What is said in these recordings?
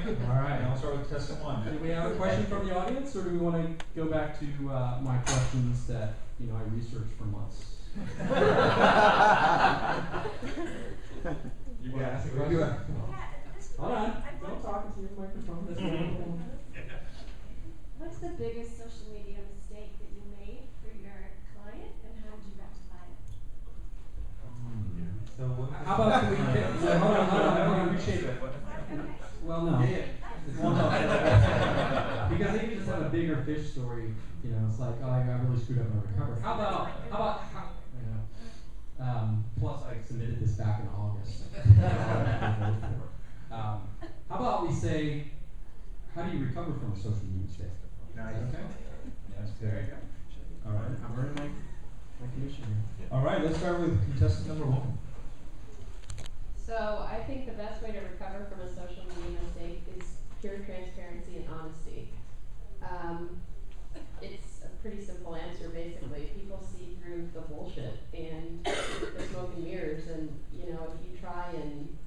All right, I'll start with contestant one. Do we have a question from the audience, or do we want to go back to my questions that I researched for months? You want to ask a question? Hold on, don't talk into your microphone. What's the biggest social media mistake that you made for your client, and how did you rectify it? So how about can we pick? Hold on, I reshape it. Well, no. Well, no. Because they can just have a bigger fish story. It's like, oh, I really screwed up and I recovered. How about plus I submitted this back in August. How about we say, how do you recover from a social media mistake? Nice. Okay. That's good. All right, I'm earning my commission here. All right, let's start with contestant number one. So I think the best way to recover from a social media mistake is pure transparency and honesty. It's a pretty simple answer, basically. People see through the bullshit and the smoke and mirrors, and if you try and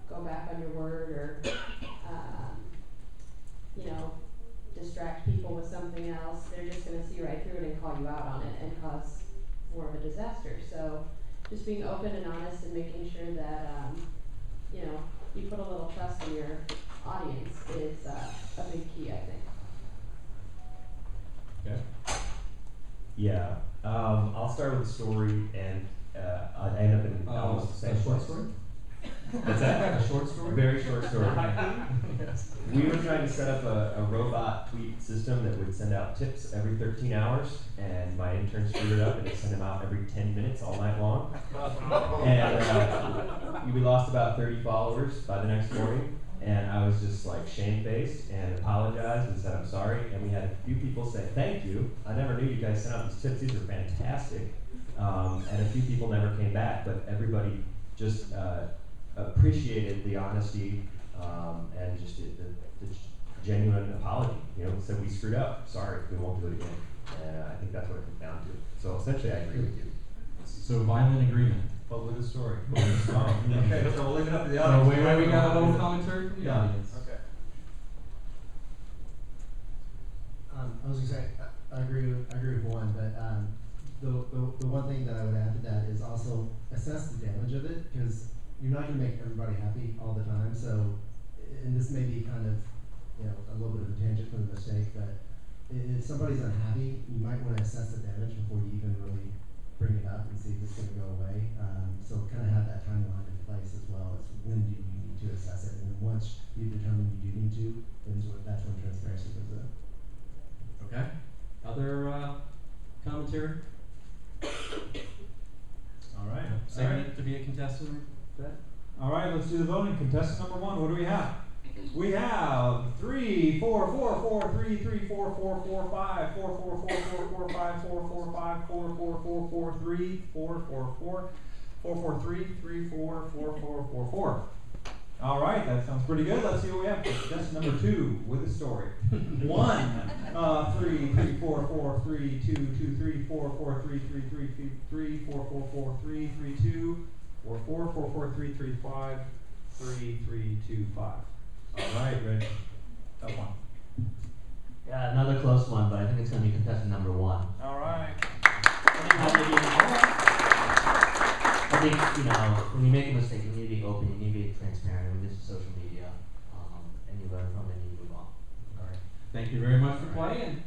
go back on your word or distract people with something else, they're just going to see right through it and call you out on it and cause more of a disaster. So just being open and honest and making sure that you put a little trust in your audience is a big key, I think. Okay. Yeah, I'll start with a story, and I end up in almost the same short place. story. What's that? A short story? A very short story. We were trying to set up a robot tweet system that would send out tips every 13 hours, and my intern screwed it up, and it sent them out every 10 minutes all night long. And we lost about 30 followers by the next morning, and I was just like shamefaced and apologized and said I'm sorry, and we had a few people say thank you. I never knew you guys sent out these tips. These are fantastic. And a few people never came back, but everybody just appreciated the honesty and just the genuine apology. Said we screwed up. Sorry, we won't do it again. And I think that's what it comes down to. So essentially, I agree with you. So violent agreement. But with a story. Okay, so we'll leave it up to the audience. So we got a little commentary from the audience. Okay. I was gonna say I agree with one, but the one thing that I would add to that is also assess the damage of it, because you're not going to make everybody happy all the time. So, and this may be kind of a little bit of a tangent from the mistake, but if somebody's unhappy, you might want to assess the damage before you even really bring it up and see if it's going to go away. So kind of have that timeline in place as well as when do you need to assess it, and then once you determine you do need to, then that's when transparency comes in. Okay. Other commentary? All right. Saving it to be a contestant? All right, let's do the voting. Contestant number one, what do we have? We have 3, 4, 4, 4, 3, 3, 4, 4, 4, 5, 4, 4, 4, 4, 4, 5, 4, 4, 5, 4, 4, 4, 4, 3, 4, 4, 4, 4, 4, 3, 3, 4, 4, 4, 4, 4. All right, that sounds pretty good. Let's see what we have. Contestant number two with a story. 1, 3, 3, 4, 4, 3, 2, 2, 3, 4, 4, 3, 3, 3, 3, 4, 4, 4, 3, 3, 2, 4, 4, 4, 4, 3, 3, 5, 3, 3, 2, 5. All right, Rich. That one. Yeah, another close one, but I think it's going to be contestant number one. All right. I think, when you make a mistake, you need to be open, you need to be transparent with this social media, and you learn from it and you move on. All right. Thank you very much for playing.